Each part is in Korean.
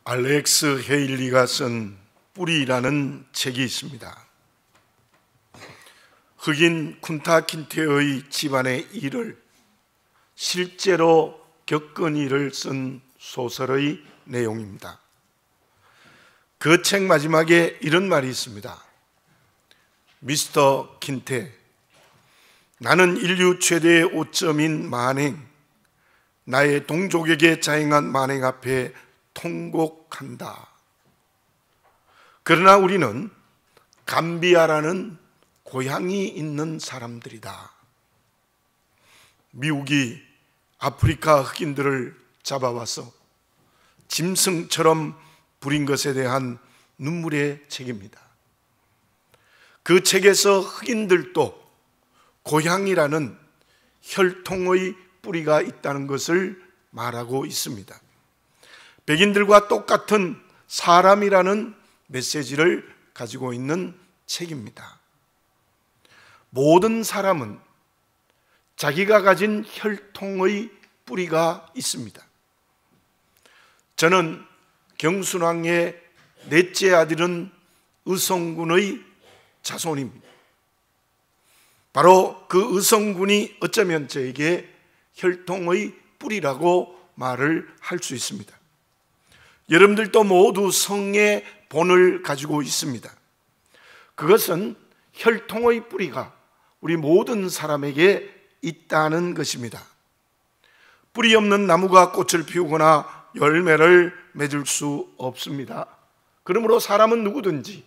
알렉스 헤일리가 쓴 뿌리라는 책이 있습니다. 흑인 쿤타 킨테의 집안의 일을 실제로 겪은 일을 쓴 소설의 내용입니다. 그 책 마지막에 이런 말이 있습니다. 미스터 킨테, 나는 인류 최대의 오점인 만행, 나의 동족에게 자행한 만행 앞에 통곡한다. 그러나 우리는 감비아라는 고향이 있는 사람들이다. 미국이 아프리카 흑인들을 잡아와서 짐승처럼 부린 것에 대한 눈물의 책입니다. 그 책에서 흑인들도 고향이라는 혈통의 뿌리가 있다는 것을 말하고 있습니다. 백인들과 똑같은 사람이라는 메시지를 가지고 있는 책입니다. 모든 사람은 자기가 가진 혈통의 뿌리가 있습니다. 저는 경순왕의 넷째 아들은 의성군의 자손입니다. 바로 그 의성군이 어쩌면 저에게 혈통의 뿌리라고 말을 할 수 있습니다. 여러분들도 모두 성의 본을 가지고 있습니다. 그것은 혈통의 뿌리가 우리 모든 사람에게 있다는 것입니다. 뿌리 없는 나무가 꽃을 피우거나 열매를 맺을 수 없습니다. 그러므로 사람은 누구든지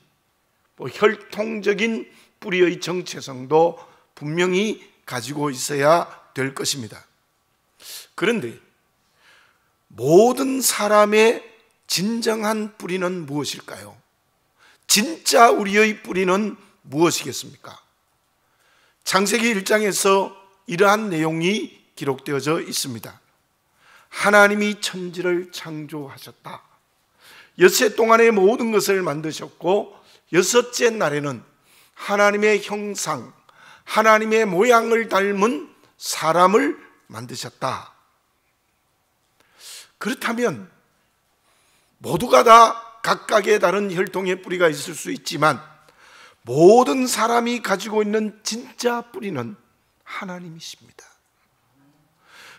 혈통적인 뿌리의 정체성도 분명히 가지고 있어야 될 것입니다. 그런데 모든 사람의 진정한 뿌리는 무엇일까요? 진짜 우리의 뿌리는 무엇이겠습니까? 창세기 1장에서 이러한 내용이 기록되어져 있습니다. 하나님이 천지를 창조하셨다. 엿새 동안의 모든 것을 만드셨고 여섯째 날에는 하나님의 형상, 하나님의 모양을 닮은 사람을 만드셨다. 그렇다면 모두가 다 각각의 다른 혈통의 뿌리가 있을 수 있지만 모든 사람이 가지고 있는 진짜 뿌리는 하나님이십니다.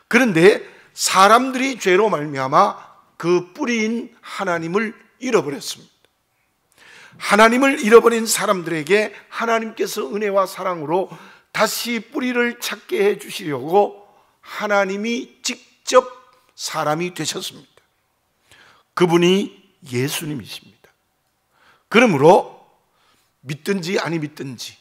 그런데 사람들이 죄로 말미암아 그 뿌리인 하나님을 잃어버렸습니다. 하나님을 잃어버린 사람들에게 하나님께서 은혜와 사랑으로 다시 뿌리를 찾게 해주시려고 하나님이 직접 사람이 되셨습니다. 그분이 예수님이십니다. 그러므로 믿든지 아니 믿든지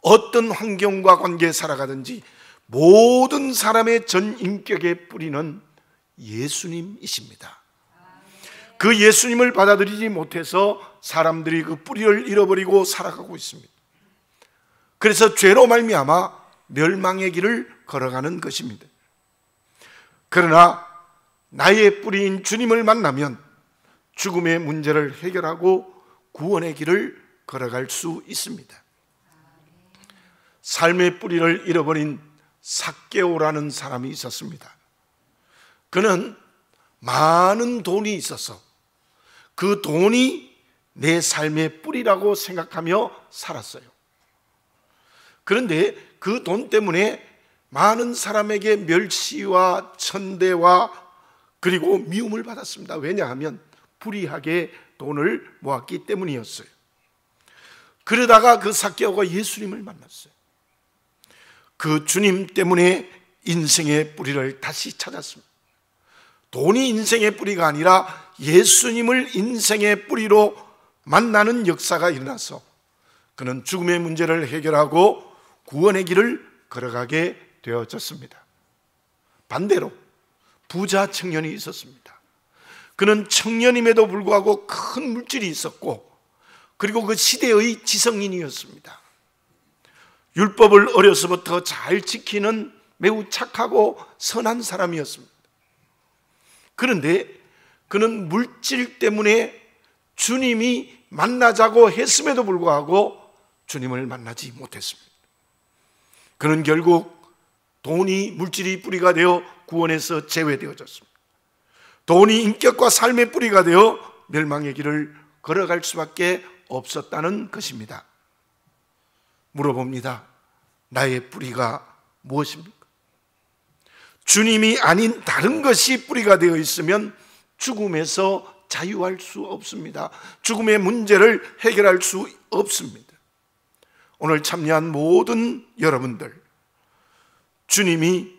어떤 환경과 관계에 살아가든지 모든 사람의 전 인격의 뿌리는 예수님이십니다. 그 예수님을 받아들이지 못해서 사람들이 그 뿌리를 잃어버리고 살아가고 있습니다. 그래서 죄로 말미암아 멸망의 길을 걸어가는 것입니다. 그러나 나의 뿌리인 주님을 만나면 죽음의 문제를 해결하고 구원의 길을 걸어갈 수 있습니다. 삶의 뿌리를 잃어버린 삭개오라는 사람이 있었습니다. 그는 많은 돈이 있어서 그 돈이 내 삶의 뿌리라고 생각하며 살았어요. 그런데 그 돈 때문에 많은 사람에게 멸시와 천대와 그리고 미움을 받았습니다. 왜냐하면 불의하게 돈을 모았기 때문이었어요. 그러다가 그 삭개오가 예수님을 만났어요. 그 주님 때문에 인생의 뿌리를 다시 찾았습니다. 돈이 인생의 뿌리가 아니라 예수님을 인생의 뿌리로 만나는 역사가 일어나서 그는 죽음의 문제를 해결하고 구원의 길을 걸어가게 되어졌습니다. 반대로 부자 청년이 있었습니다. 그는 청년임에도 불구하고 큰 물질이 있었고 그리고 그 시대의 지성인이었습니다. 율법을 어려서부터 잘 지키는 매우 착하고 선한 사람이었습니다. 그런데 그는 물질 때문에 주님이 만나자고 했음에도 불구하고 주님을 만나지 못했습니다. 그는 결국 돈이 물질이 뿌리가 되어 구원에서 제외되어졌습니다. 돈이 인격과 삶의 뿌리가 되어 멸망의 길을 걸어갈 수밖에 없었다는 것입니다. 물어봅니다. 나의 뿌리가 무엇입니까? 주님이 아닌 다른 것이 뿌리가 되어 있으면 죽음에서 자유할 수 없습니다. 죽음의 문제를 해결할 수 없습니다. 오늘 참여한 모든 여러분들, 주님이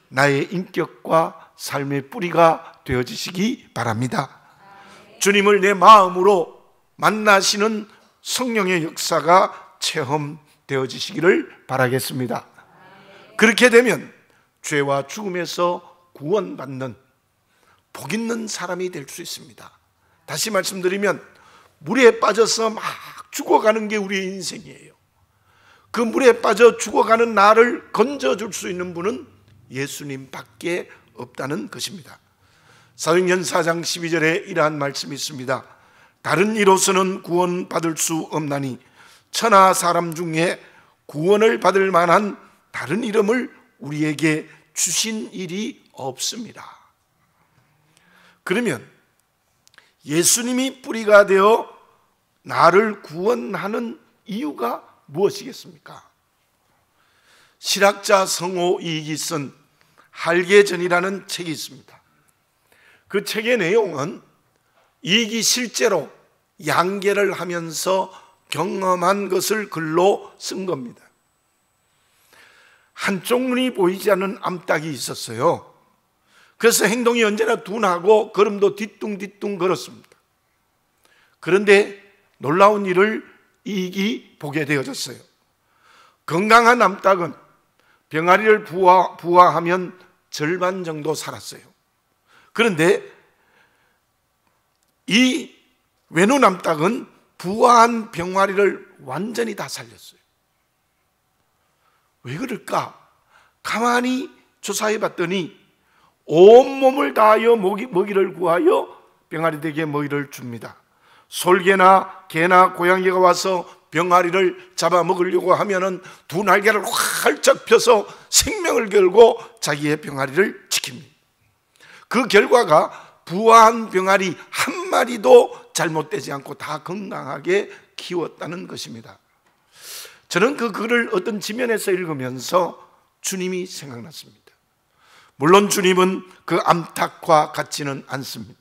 나의 인격과 삶의 뿌리가 되어지시기 바랍니다. 주님을 내 마음으로 만나시는 성령의 역사가 체험되어지시기를 바라겠습니다. 그렇게 되면 죄와 죽음에서 구원받는 복 있는 사람이 될 수 있습니다. 다시 말씀드리면 물에 빠져서 막 죽어가는 게 우리의 인생이에요. 그 물에 빠져 죽어가는 나를 건져줄 수 있는 분은 예수님밖에 없다는 것입니다. 사도행전 4장 12절에 이러한 말씀이 있습니다. 다른 이로서는 구원받을 수 없나니 천하 사람 중에 구원을 받을 만한 다른 이름을 우리에게 주신 일이 없습니다. 그러면 예수님이 뿌리가 되어 나를 구원하는 이유가 무엇이겠습니까? 실학자 성호 이익이 쓴 할례전이라는 책이 있습니다. 그 책의 내용은 이익이 실제로 양계를 하면서 경험한 것을 글로 쓴 겁니다. 한쪽 눈이 보이지 않는 암탉이 있었어요. 그래서 행동이 언제나 둔하고 걸음도 뒤뚱뒤뚱 걸었습니다. 그런데 놀라운 일을 이익이 보게 되어졌어요. 건강한 암탉은 병아리를 부화하면 절반 정도 살았어요. 그런데 이 외눈 암탉은 부화한 병아리를 완전히 다 살렸어요. 왜 그럴까? 가만히 조사해 봤더니 온몸을 다하여 먹이를 구하여 병아리들에게 먹이를 줍니다. 솔개나 개나 고양이가 와서 병아리를 잡아먹으려고 하면은 두 날개를 활짝 펴서 생명을 걸고 자기의 병아리를 지킵니다. 그 결과가 부화한 병아리 한 마리도 잘못되지 않고 다 건강하게 키웠다는 것입니다. 저는 그 글을 어떤 지면에서 읽으면서 주님이 생각났습니다. 물론 주님은 그 암탉과 같지는 않습니다.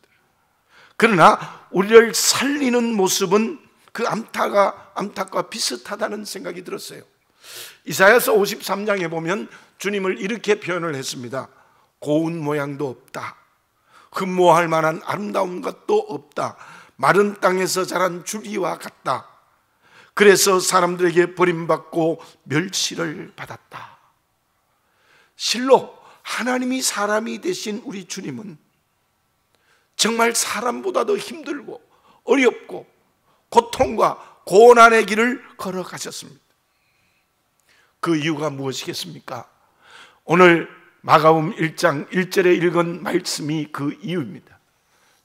그러나 우리를 살리는 모습은 그 암탉과 비슷하다는 생각이 들었어요. 이사야서 53장에 보면 주님을 이렇게 표현을 했습니다. 고운 모양도 없다. 흠모할 만한 아름다운 것도 없다. 마른 땅에서 자란 줄기와 같다. 그래서 사람들에게 버림받고 멸시를 받았다. 실로 하나님이 사람이 되신 우리 주님은 정말 사람보다 더 힘들고 어렵고 고통과 고난의 길을 걸어가셨습니다. 그 이유가 무엇이겠습니까? 오늘 마가복음 1장 1절에 읽은 말씀이 그 이유입니다.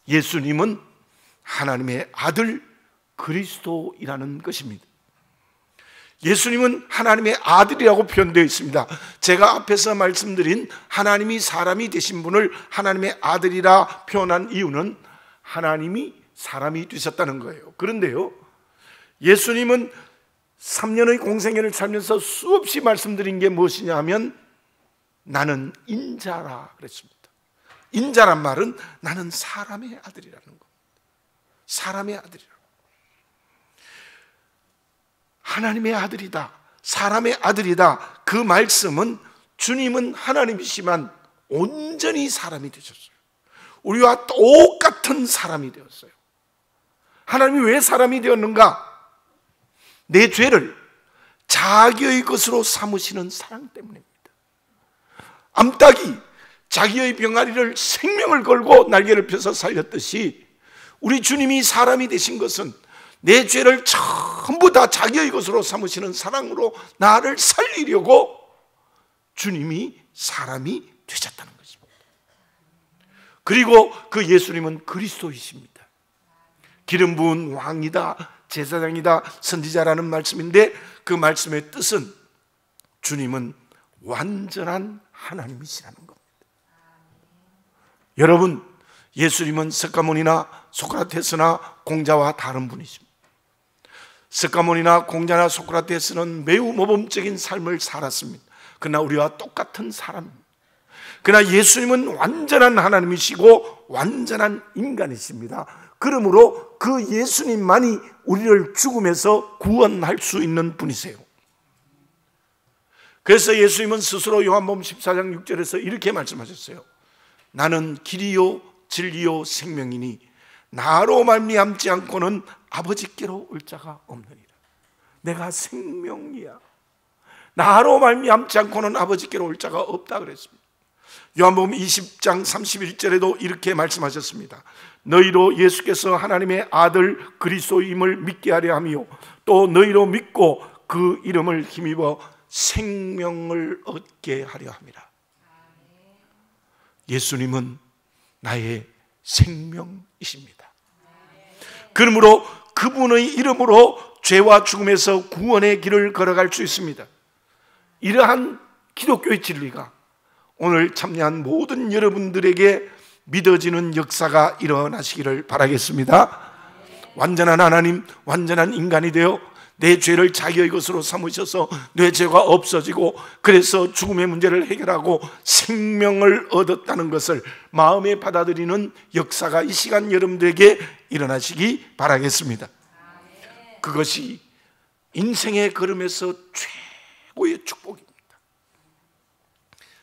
예수님은 하나님의 아들 그리스도이라는 것입니다. 예수님은 하나님의 아들이라고 표현되어 있습니다. 제가 앞에서 말씀드린 하나님이 사람이 되신 분을 하나님의 아들이라 표현한 이유는 하나님이 사람이 되셨다는 거예요. 그런데요, 예수님은 3년의 공생애를 살면서 수없이 말씀드린 게 무엇이냐 하면 나는 인자라 그랬습니다. 인자란 말은 나는 사람의 아들이라는 겁니다. 사람의 아들이라고. 하나님의 아들이다, 사람의 아들이다. 그 말씀은 주님은 하나님이시지만 온전히 사람이 되셨어요. 우리와 똑같은 사람이 되었어요. 하나님이 왜 사람이 되었는가? 내 죄를 자기의 것으로 삼으시는 사랑 때문입니다. 암탉이 자기의 병아리를 생명을 걸고 날개를 펴서 살렸듯이 우리 주님이 사람이 되신 것은 내 죄를 전부 다 자기의 것으로 삼으시는 사랑으로 나를 살리려고 주님이 사람이 되셨다는 것입니다. 그리고 그 예수님은 그리스도이십니다. 기름 부은 왕이다, 제사장이다, 선지자라는 말씀인데 그 말씀의 뜻은 주님은 완전한 하나님이시라는 겁니다. 여러분, 예수님은 스가몬이나 소크라테스나 공자와 다른 분이십니다. 스가몬이나 공자나 소크라테스는 매우 모범적인 삶을 살았습니다. 그러나 우리와 똑같은 사람입니다. 그러나 예수님은 완전한 하나님이시고 완전한 인간이십니다. 그러므로 그 예수님만이 우리를 죽음에서 구원할 수 있는 분이세요. 그래서 예수님은 스스로 요한복음 14장 6절에서 이렇게 말씀하셨어요. 나는 길이요 진리요 생명이니 나로 말미암지 않고는 아버지께로 올 자가 없느니라. 내가 생명이야. 나로 말미암지 않고는 아버지께로 올 자가 없다 그랬습니다. 요한복음 20장 31절에도 이렇게 말씀하셨습니다. 너희로 예수께서 하나님의 아들 그리스도임을 믿게 하려 하며 또 너희로 믿고 그 이름을 힘입어 생명을 얻게 하려 함이라. 예수님은 나의 생명이십니다. 그러므로 그분의 이름으로 죄와 죽음에서 구원의 길을 걸어갈 수 있습니다. 이러한 기독교의 진리가 오늘 참여한 모든 여러분들에게 믿어지는 역사가 일어나시기를 바라겠습니다. 완전한 하나님, 완전한 인간이 되어 내 죄를 자기의 것으로 삼으셔서 내 죄가 없어지고 그래서 죽음의 문제를 해결하고 생명을 얻었다는 것을 마음에 받아들이는 역사가 이 시간 여러분들에게 일어나시기 바라겠습니다. 그것이 인생의 걸음에서 최고의 축복입니다.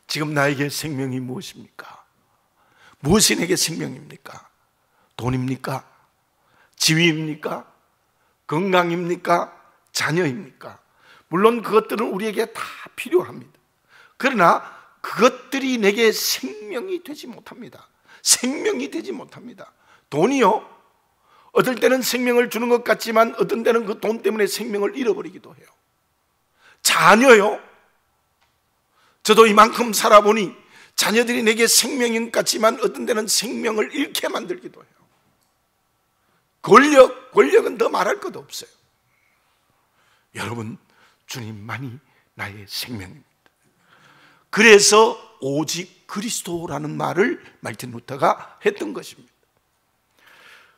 지금 나에게 생명이 무엇입니까? 무엇이 내게 생명입니까? 돈입니까? 지위입니까? 건강입니까? 자녀입니까? 물론 그것들은 우리에게 다 필요합니다. 그러나 그것들이 내게 생명이 되지 못합니다. 생명이 되지 못합니다. 돈이요, 어떨 때는 생명을 주는 것 같지만 어떤 때는 그 돈 때문에 생명을 잃어버리기도 해요. 자녀요, 저도 이만큼 살아보니 자녀들이 내게 생명인 것 같지만 어떤 때는 생명을 잃게 만들기도 해요. 권력은 더 말할 것도 없어요. 여러분, 주님만이 나의 생명입니다. 그래서 오직 그리스도라는 말을 말틴 루터가 했던 것입니다.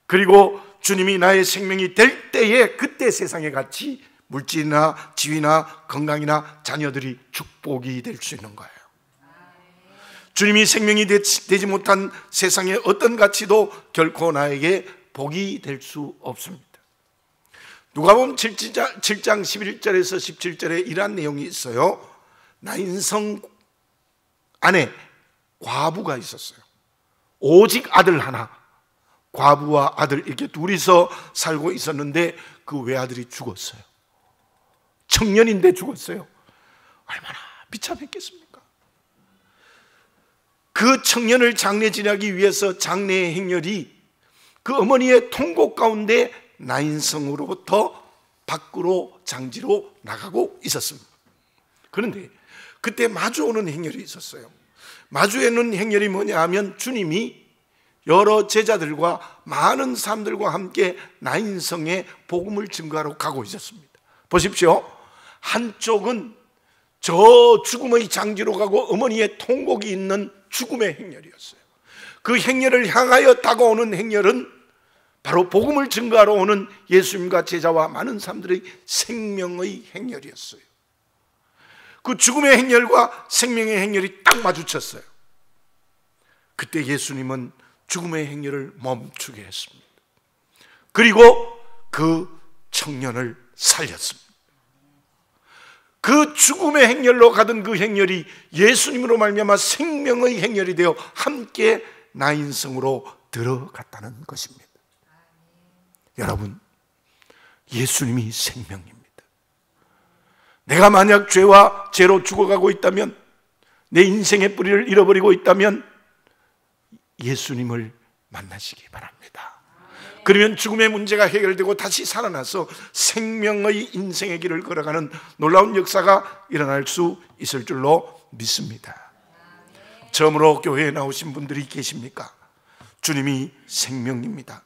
그리고 주님이 나의 생명이 될 때에 그때 세상의 가치, 물질이나 지위나 건강이나 자녀들이 축복이 될 수 있는 거예요. 주님이 생명이 되지 못한 세상의 어떤 가치도 결코 나에게 복이 될 수 없습니다. 누가복음 7장 11절에서 17절에 이러한 내용이 있어요. 나인성 안에 과부가 있었어요. 오직 아들 하나, 과부와 아들 이렇게 둘이서 살고 있었는데 그 외아들이 죽었어요. 청년인데 죽었어요. 얼마나 비참했겠습니까? 그 청년을 장례 지내기 위해서 장례의 행렬이 그 어머니의 통곡 가운데 나인성으로부터 밖으로 장지로 나가고 있었습니다. 그런데 그때 마주오는 행렬이 있었어요. 마주오는 행렬이 뭐냐 하면 주님이 여러 제자들과 많은 사람들과 함께 나인성에 복음을 증거하러 가고 있었습니다. 보십시오. 한쪽은 저 죽음의 장지로 가고 어머니의 통곡이 있는 죽음의 행렬이었어요. 그 행렬을 향하여 다가오는 행렬은 바로 복음을 증거하러 오는 예수님과 제자와 많은 사람들의 생명의 행렬이었어요. 그 죽음의 행렬과 생명의 행렬이 딱 마주쳤어요. 그때 예수님은 죽음의 행렬을 멈추게 했습니다. 그리고 그 청년을 살렸습니다. 그 죽음의 행렬로 가던 그 행렬이 예수님으로 말미암아 생명의 행렬이 되어 함께 나인성으로 들어갔다는 것입니다. 여러분, 예수님이 생명입니다. 내가 만약 죄로 죽어가고 있다면, 내 인생의 뿌리를 잃어버리고 있다면 예수님을 만나시기 바랍니다. 그러면 죽음의 문제가 해결되고 다시 살아나서 생명의 인생의 길을 걸어가는 놀라운 역사가 일어날 수 있을 줄로 믿습니다. 처음으로 교회에 나오신 분들이 계십니까? 주님이 생명입니다.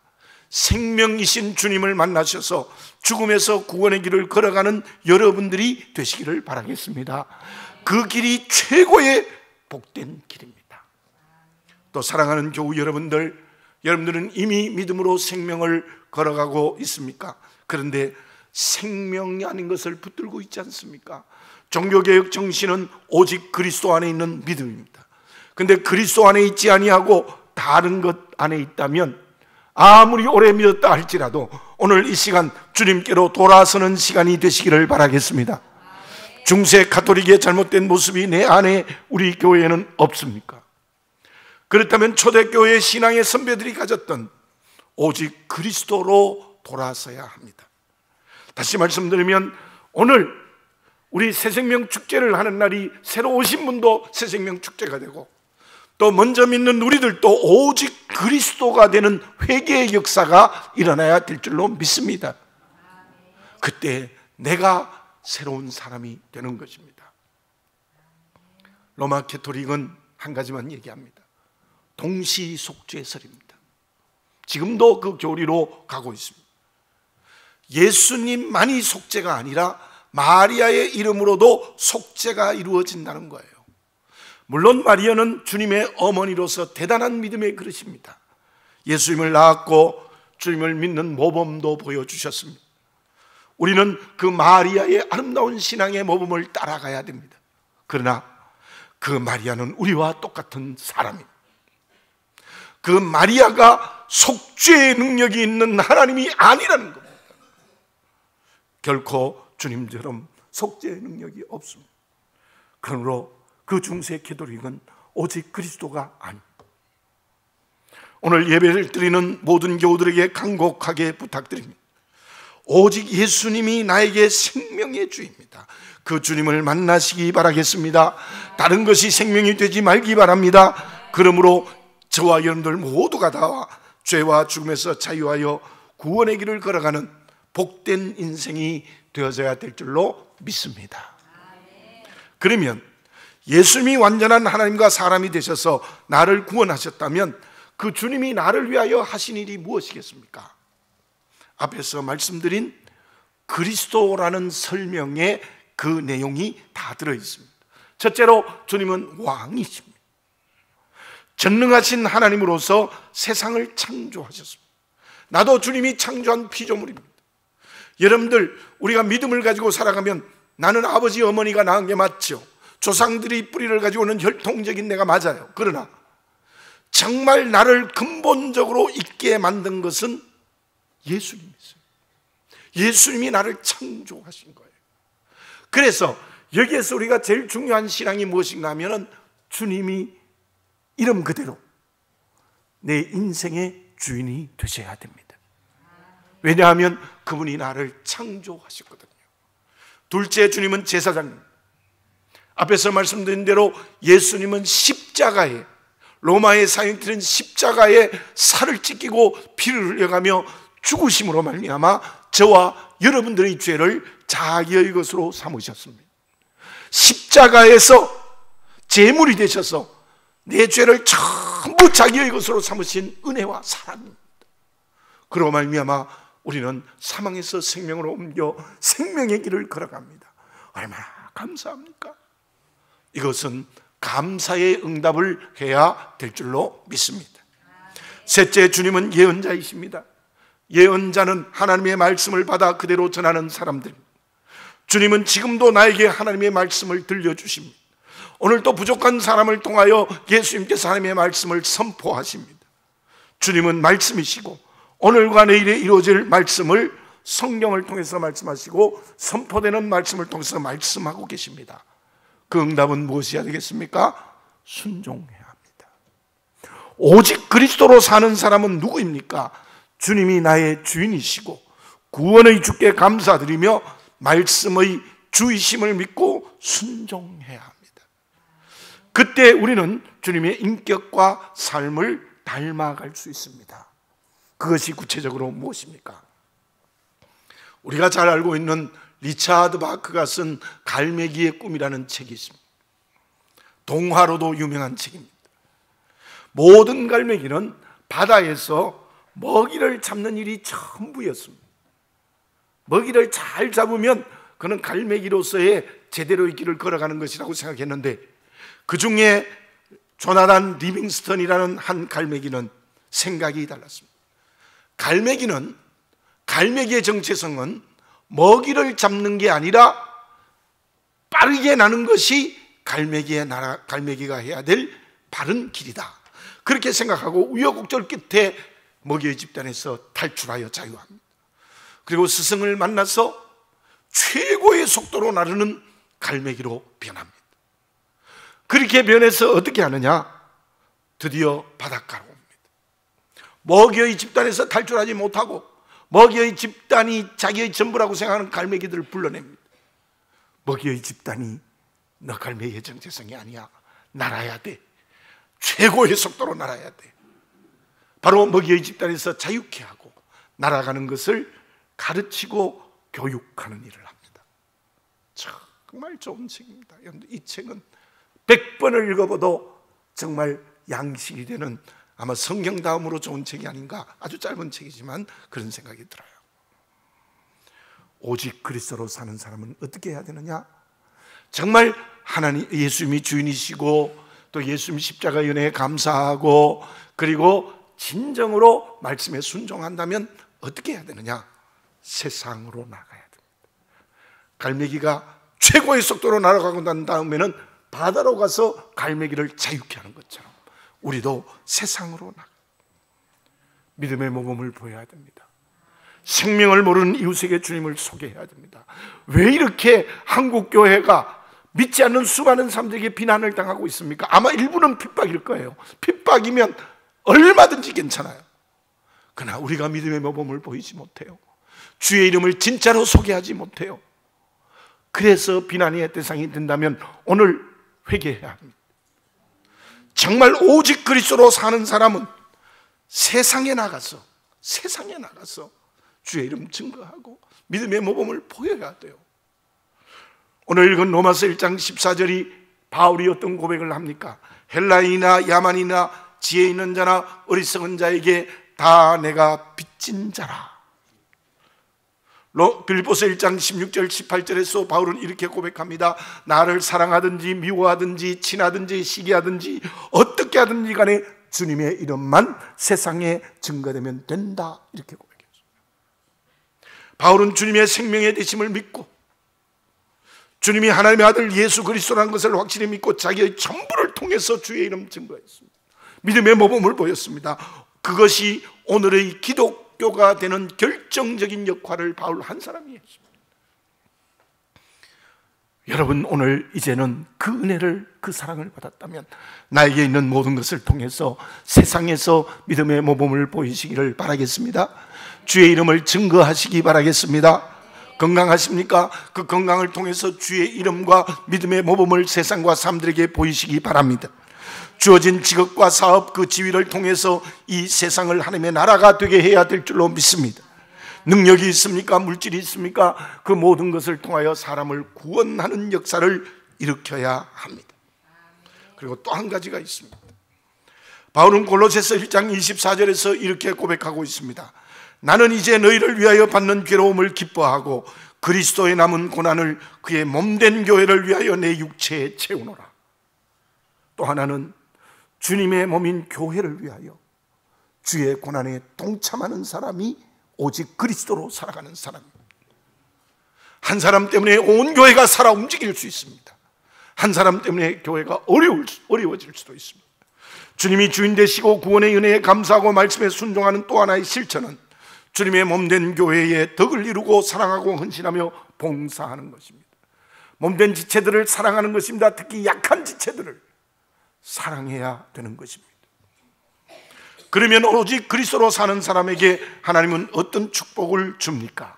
생명이신 주님을 만나셔서 죽음에서 구원의 길을 걸어가는 여러분들이 되시기를 바라겠습니다. 그 길이 최고의 복된 길입니다. 또 사랑하는 교우 여러분들, 여러분들은 이미 믿음으로 생명을 걸어가고 있습니까? 그런데 생명이 아닌 것을 붙들고 있지 않습니까? 종교개혁 정신은 오직 그리스도 안에 있는 믿음입니다. 근데 그리스도 안에 있지 아니하고 다른 것 안에 있다면 아무리 오래 믿었다 할지라도 오늘 이 시간 주님께로 돌아서는 시간이 되시기를 바라겠습니다. 중세 가톨릭의 잘못된 모습이 내 안에 우리 교회에는 없습니까? 그렇다면 초대교회 신앙의 선배들이 가졌던 오직 그리스도로 돌아서야 합니다. 다시 말씀드리면 오늘 우리 새생명 축제를 하는 날이 새로 오신 분도 새생명 축제가 되고 또 먼저 믿는 우리들도 오직 그리스도가 되는 회개의 역사가 일어나야 될 줄로 믿습니다. 그때 내가 새로운 사람이 되는 것입니다. 로마 가톨릭은 한 가지만 얘기합니다. 동시속죄설입니다. 지금도 그 교리로 가고 있습니다. 예수님만이 속죄가 아니라 마리아의 이름으로도 속죄가 이루어진다는 거예요. 물론 마리아는 주님의 어머니로서 대단한 믿음의 그릇입니다. 예수님을 낳았고 주님을 믿는 모범도 보여주셨습니다. 우리는 그 마리아의 아름다운 신앙의 모범을 따라가야 됩니다. 그러나 그 마리아는 우리와 똑같은 사람입니다. 그 마리아가 속죄의 능력이 있는 하나님이 아니라는 겁니다. 결코 주님처럼 속죄의 능력이 없습니다. 그러므로 그 중세 가톨릭은 오직 그리스도가 아닙니다. 오늘 예배를 드리는 모든 교우들에게 간곡하게 부탁드립니다. 오직 예수님이 나에게 생명의 주입니다. 그 주님을 만나시기 바라겠습니다. 다른 것이 생명이 되지 말기 바랍니다. 그러므로 저와 여러분들 모두가 다 죄와 죽음에서 자유하여 구원의 길을 걸어가는 복된 인생이 되어져야 될 줄로 믿습니다. 그러면 예수님이 완전한 하나님과 사람이 되셔서 나를 구원하셨다면 그 주님이 나를 위하여 하신 일이 무엇이겠습니까? 앞에서 말씀드린 그리스도라는 설명에 그 내용이 다 들어있습니다. 첫째로 주님은 왕이십니다. 전능하신 하나님으로서 세상을 창조하셨습니다. 나도 주님이 창조한 피조물입니다. 여러분들 우리가 믿음을 가지고 살아가면 나는 아버지 어머니가 낳은 게 맞죠. 조상들이 뿌리를 가지고 오는 혈통적인 내가 맞아요. 그러나 정말 나를 근본적으로 있게 만든 것은 예수님이세요. 예수님이 나를 창조하신 거예요. 그래서 여기에서 우리가 제일 중요한 신앙이 무엇인가 하면 주님이 이름 그대로 내 인생의 주인이 되셔야 됩니다. 왜냐하면 그분이 나를 창조하셨거든요. 둘째, 주님은 제사장입니다. 앞에서 말씀드린 대로 예수님은 십자가에, 로마의 사형들은 십자가에 살을 찢기고 피를 흘려가며 죽으심으로 말미암아 저와 여러분들의 죄를 자기의 것으로 삼으셨습니다. 십자가에서 제물이 되셔서 내 죄를 전부 자기의 것으로 삼으신 은혜와 사랑입니다. 그로 말미암아 우리는 사망에서 생명으로 옮겨 생명의 길을 걸어갑니다. 얼마나 감사합니까? 이것은 감사의 응답을 해야 될 줄로 믿습니다. 셋째, 주님은 예언자이십니다. 예언자는 하나님의 말씀을 받아 그대로 전하는 사람들입니다. 주님은 지금도 나에게 하나님의 말씀을 들려주십니다. 오늘도 부족한 사람을 통하여 예수님께서 하나님의 말씀을 선포하십니다. 주님은 말씀이시고 오늘과 내일에 이루어질 말씀을 성경을 통해서 말씀하시고 선포되는 말씀을 통해서 말씀하고 계십니다. 그 응답은 무엇이어야 되겠습니까? 순종해야 합니다. 오직 그리스도로 사는 사람은 누구입니까? 주님이 나의 주인이시고 구원의 주께 감사드리며 말씀의 주이심을 믿고 순종해야 합니다. 그때 우리는 주님의 인격과 삶을 닮아갈 수 있습니다. 그것이 구체적으로 무엇입니까? 우리가 잘 알고 있는 리차드 바크가 쓴 갈매기의 꿈이라는 책이 있습니다. 동화로도 유명한 책입니다. 모든 갈매기는 바다에서 먹이를 잡는 일이 전부였습니다. 먹이를 잘 잡으면 그는 갈매기로서의 제대로의 길을 걸어가는 것이라고 생각했는데 그 중에 조나단 리빙스턴이라는 한 갈매기는 생각이 달랐습니다. 갈매기의 정체성은 먹이를 잡는 게 아니라 빠르게 나는 것이 갈매기가 해야 될 바른 길이다. 그렇게 생각하고 우여곡절 끝에 먹이의 집단에서 탈출하여 자유합니다. 그리고 스승을 만나서 최고의 속도로 나르는 갈매기로 변합니다. 그렇게 변해서 어떻게 하느냐? 드디어 바닷가로 옵니다. 먹이의 집단에서 탈출하지 못하고 먹이의 집단이 자기의 전부라고 생각하는 갈매기들을 불러냅니다. 먹이의 집단이 너 갈매기의 정체성이 아니야. 날아야 돼. 최고의 속도로 날아야 돼. 바로 먹이의 집단에서 자유케 하고 날아가는 것을 가르치고 교육하는 일을 합니다. 정말 좋은 책입니다. 이 책은 100번을 읽어봐도 정말 양식이 되는 아마 성경 다음으로 좋은 책이 아닌가. 아주 짧은 책이지만 그런 생각이 들어요. 오직 그리스도로 사는 사람은 어떻게 해야 되느냐? 정말 하나님 예수님이 주인이시고 또 예수님 십자가 은혜에 감사하고 그리고 진정으로 말씀에 순종한다면 어떻게 해야 되느냐? 세상으로 나가야 됩니다. 갈매기가 최고의 속도로 날아가고 난 다음에는 바다로 가서 갈매기를 자유케 하는 것처럼 우리도 세상으로 나가 믿음의 모범을 보여야 됩니다. 생명을 모르는 이웃에게 주님을 소개해야 됩니다. 왜 이렇게 한국교회가 믿지 않는 수많은 사람들에게 비난을 당하고 있습니까? 아마 일부는 핍박일 거예요. 핍박이면 얼마든지 괜찮아요. 그러나 우리가 믿음의 모범을 보이지 못해요. 주의 이름을 진짜로 소개하지 못해요. 그래서 비난의 대상이 된다면 오늘 회개해야 합니다. 정말 오직 그리스도로 사는 사람은 세상에 나가서 주의 이름 증거하고 믿음의 모범을 보여야 돼요. 오늘 읽은 로마서 1장 14절이 바울이 어떤 고백을 합니까? 헬라인이나 야만이나 지혜 있는 자나 어리석은 자에게 다 내가 빚진 자라. 빌립보서 1장 16절 18절에서 바울은 이렇게 고백합니다. 나를 사랑하든지 미워하든지 친하든지 시기하든지 어떻게 하든지 간에 주님의 이름만 세상에 증거되면 된다. 이렇게 고백했어요. 바울은 주님의 생명의 되심을 믿고 주님이 하나님의 아들 예수 그리스도라는 것을 확실히 믿고 자기의 전부를 통해서 주의 이름 증거했습니다. 믿음의 모범을 보였습니다. 그것이 오늘의 기독교가 되는 결정적인 역할을 바울 한 사람이 했습니다. 여러분 오늘 이제는 그 은혜를 그 사랑을 받았다면 나에게 있는 모든 것을 통해서 세상에서 믿음의 모범을 보이시기를 바라겠습니다. 주의 이름을 증거하시기 바라겠습니다. 건강하십니까? 그 건강을 통해서 주의 이름과 믿음의 모범을 세상과 사람들에게 보이시기 바랍니다. 주어진 직업과 사업 그 지위를 통해서 이 세상을 하나님의 나라가 되게 해야 될 줄로 믿습니다. 능력이 있습니까? 물질이 있습니까? 그 모든 것을 통하여 사람을 구원하는 역사를 일으켜야 합니다. 그리고 또 한 가지가 있습니다. 바울은 골로새서 1장 24절에서 이렇게 고백하고 있습니다. 나는 이제 너희를 위하여 받는 괴로움을 기뻐하고 그리스도의 남은 고난을 그의 몸된 교회를 위하여 내 육체에 채우노라. 또 하나는 주님의 몸인 교회를 위하여 주의 고난에 동참하는 사람이 오직 그리스도로 살아가는 사람입니다. 한 사람 때문에 온 교회가 살아 움직일 수 있습니다. 한 사람 때문에 교회가 어려워질 수도 있습니다. 주님이 주인 되시고 구원의 은혜에 감사하고 말씀에 순종하는 또 하나의 실천은 주님의 몸된 교회의 덕을 이루고 사랑하고 헌신하며 봉사하는 것입니다. 몸된 지체들을 사랑하는 것입니다. 특히 약한 지체들을 사랑해야 되는 것입니다. 그러면 오직 그리스도로 사는 사람에게 하나님은 어떤 축복을 줍니까?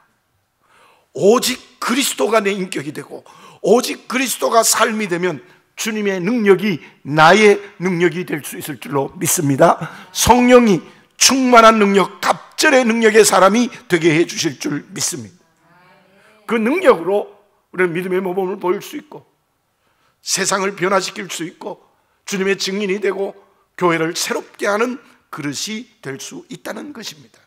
오직 그리스도가 내 인격이 되고 오직 그리스도가 삶이 되면 주님의 능력이 나의 능력이 될 수 있을 줄로 믿습니다. 성령이 충만한 능력, 갑절의 능력의 사람이 되게 해 주실 줄 믿습니다. 그 능력으로 우리는 믿음의 모범을 보일 수 있고 세상을 변화시킬 수 있고 주님의 증인이 되고 교회를 새롭게 하는 그릇이 될 수 있다는 것입니다.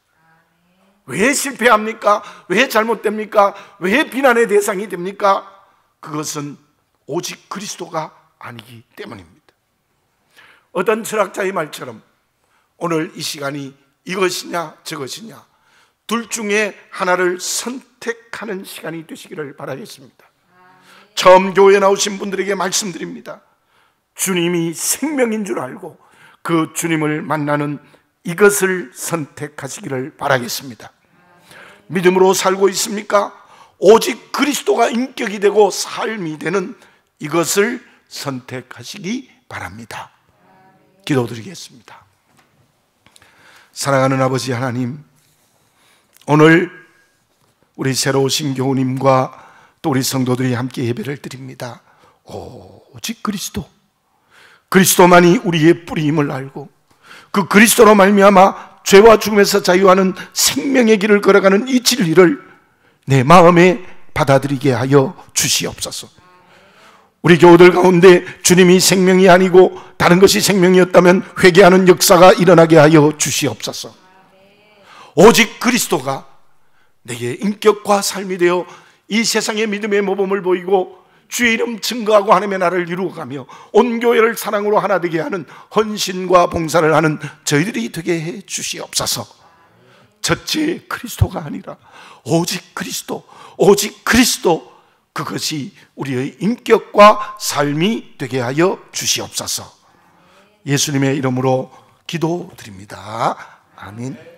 왜 실패합니까? 왜 잘못됩니까? 왜 비난의 대상이 됩니까? 그것은 오직 그리스도가 아니기 때문입니다. 어떤 철학자의 말처럼 오늘 이 시간이 이것이냐 저것이냐 둘 중에 하나를 선택하는 시간이 되시기를 바라겠습니다. 처음 교회에 나오신 분들에게 말씀드립니다. 주님이 생명인 줄 알고 그 주님을 만나는 이것을 선택하시기를 바라겠습니다. 믿음으로 살고 있습니까? 오직 그리스도가 인격이 되고 삶이 되는 이것을 선택하시기 바랍니다. 기도드리겠습니다. 사랑하는 아버지 하나님, 오늘 우리 새로 오신 교우님과 또 우리 성도들이 함께 예배를 드립니다. 오직 그리스도만이 우리의 뿌리임을 알고 그 그리스도로 말미암아 죄와 죽음에서 자유하는 생명의 길을 걸어가는 이 진리를 내 마음에 받아들이게 하여 주시옵소서. 우리 교우들 가운데 주님이 생명이 아니고 다른 것이 생명이었다면 회개하는 역사가 일어나게 하여 주시옵소서. 오직 그리스도가 내게 인격과 삶이 되어 이 세상의 믿음의 모범을 보이고 주의 이름 증거하고 하나님의 나라를 이루어가며 온 교회를 사랑으로 하나 되게 하는 헌신과 봉사를 하는 저희들이 되게 해 주시옵소서. 첫째 그리스도가 아니라 오직 그리스도 그것이 우리의 인격과 삶이 되게 하여 주시옵소서. 예수님의 이름으로 기도드립니다. 아멘.